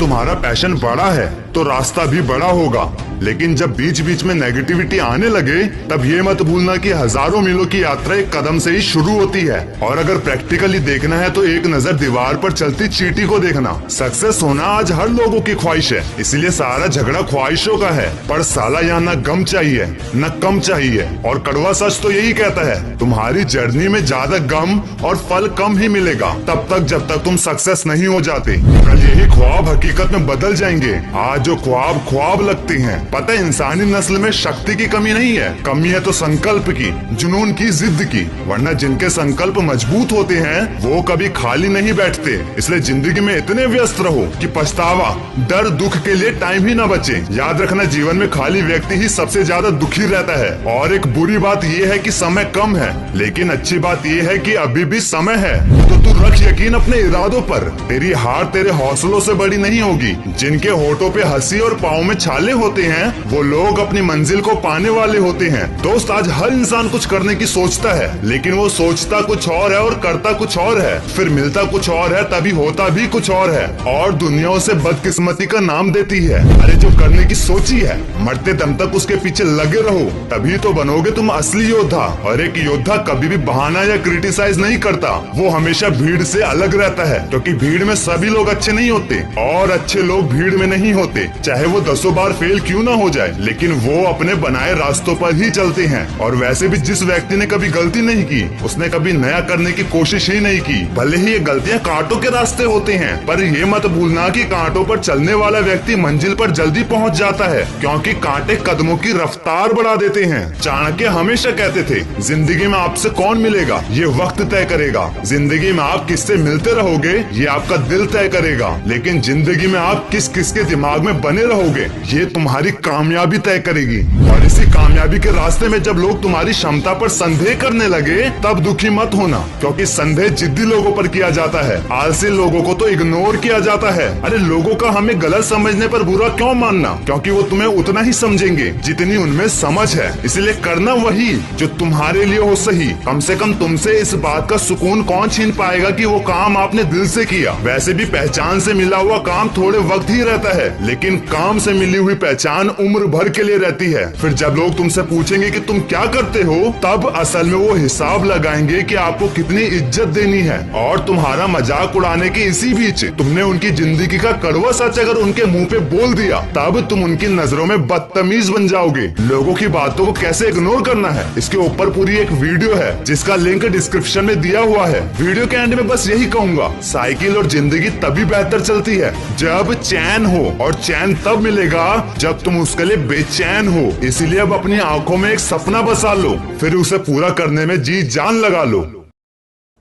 तुम्हारा पैशन बड़ा है तो रास्ता भी बड़ा होगा, लेकिन जब बीच बीच में नेगेटिविटी आने लगे तब ये मत भूलना कि हजारों मीलों की यात्रा एक कदम से ही शुरू होती है। और अगर प्रैक्टिकली देखना है तो एक नजर दीवार पर चलती चींटी को देखना। सक्सेस होना आज हर लोगों की ख्वाहिश है, इसलिए सारा झगड़ा ख्वाहिशों का है। पर साला यहाँ न गम चाहिए न कम चाहिए, और कड़वा सच तो यही कहता है तुम्हारी जर्नी में ज्यादा गम और फल कम ही मिलेगा तब तक जब तक तुम सक्सेस नहीं हो जाते। कल यही ख्वाब हकीकत में बदल जाएंगे। आज जो ख्वाब ख्वाब लगते हैं, पता है इंसानी नस्ल में शक्ति की कमी नहीं है, कमी है तो संकल्प की, जुनून की, जिद की। वरना जिनके संकल्प मजबूत होते हैं वो कभी खाली नहीं बैठते। इसलिए जिंदगी में इतने व्यस्त रहो कि पछतावा, डर, दुख के लिए टाइम ही न बचे। याद रखना जीवन में खाली व्यक्ति ही सबसे ज्यादा दुखी रहता है। और एक बुरी बात ये है कि समय कम है, लेकिन अच्छी बात ये है कि अभी भी समय है। तो तू रख यकीन अपने इरादों पर। तेरी हार तेरे हौसलों से बड़ी नहीं होगी। जिनके होठों पे हंसी और पाँव में छाले होते हैं वो लोग अपनी मंजिल को पाने वाले होते हैं। दोस्त, आज हर इंसान कुछ करने की सोचता है, लेकिन वो सोचता कुछ और है और करता कुछ और है, फिर मिलता कुछ और है, तभी होता भी कुछ और है। और दुनिया उसे बदकिस्मती का नाम देती है। अरे जो करने की सोची है, मरते दम तक उसके पीछे लगे रहो, तभी तो बनोगे तुम असली योद्धा। और एक योद्धा कभी भी बहाना या क्रिटिसाइज नहीं करता, वो हमेशा भीड़ से अलग रहता है, क्योंकि भीड़ में सभी लोग अच्छे नहीं होते और अच्छे लोग भीड़ में नहीं होते। चाहे वो 10 बार फेल क्यों ना हो जाए, लेकिन वो अपने बनाए रास्तों पर ही चलते हैं। और वैसे भी जिस व्यक्ति ने कभी गलती नहीं की, उसने कभी नया करने की कोशिश ही नहीं की। भले ही ये गलतियां कांटों के रास्ते होते हैं, पर ये मत भूलना कि कांटों पर चलने वाला व्यक्ति मंजिल पर जल्दी पहुंच जाता है, क्योंकि कांटे कदमों की रफ्तार बढ़ा देते हैं। चाणक्य हमेशा कहते थे, जिंदगी में आपसे कौन मिलेगा ये वक्त तय करेगा, जिंदगी में आप किससे मिलते रहोगे ये आपका दिल तय करेगा, लेकिन जिंदगी में आप किस किस के दिमाग में बने रहोगे ये तुम्हारी कामयाबी तय करेगी। और इसी कामयाबी के रास्ते में जब लोग तुम्हारी क्षमता पर संदेह करने लगे तब दुखी मत होना, क्योंकि संदेह जिद्दी लोगों पर किया जाता है, आलसी लोगों को तो इग्नोर किया जाता है। अरे लोगों का हमें गलत समझने पर बुरा क्यों मानना, क्योंकि वो तुम्हें उतना ही समझेंगे जितनी उनमें समझ है। इसलिए करना वही जो तुम्हारे लिए हो सही। कम से कम तुमसे इस बात का सुकून कौन छीन पाएगा कि वो काम आपने दिल से किया। वैसे भी पहचान से मिला हुआ काम थोड़े वक्त ही रहता है, लेकिन काम से मिली हुई पहचान उम्र भर के लिए रहती है। फिर जब लोग तुमसे पूछेंगे कि तुम क्या करते हो, तब असल में वो हिसाब लगाएंगे कि आपको कितनी इज्जत देनी है। और तुम्हारा मजाक उड़ाने के इसी बीच तुमने उनकी जिंदगी का कड़वा सच अगर उनके मुंह पे बोल दिया, तब तुम उनकी नजरों में बदतमीज बन जाओगे। लोगों की बातों को कैसे इग्नोर करना है, इसके ऊपर पूरी एक वीडियो है जिसका लिंक डिस्क्रिप्शन में दिया हुआ है। वीडियो के एंड में बस यही कहूंगा, साइकिल और जिंदगी तभी बेहतर चलती है जब चैन हो, और चैन तब मिलेगा जब तुम उसके लिए बेचैन हो। इसीलिए अब अपनी आंखों में एक सपना बसा लो, फिर उसे पूरा करने में जी जान लगा लो।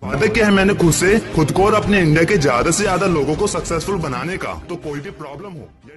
वादा किया है मैंने खुद को और अपने इंडिया के ज्यादा से ज्यादा लोगों को सक्सेसफुल बनाने का। तो कोई भी प्रॉब्लम हो या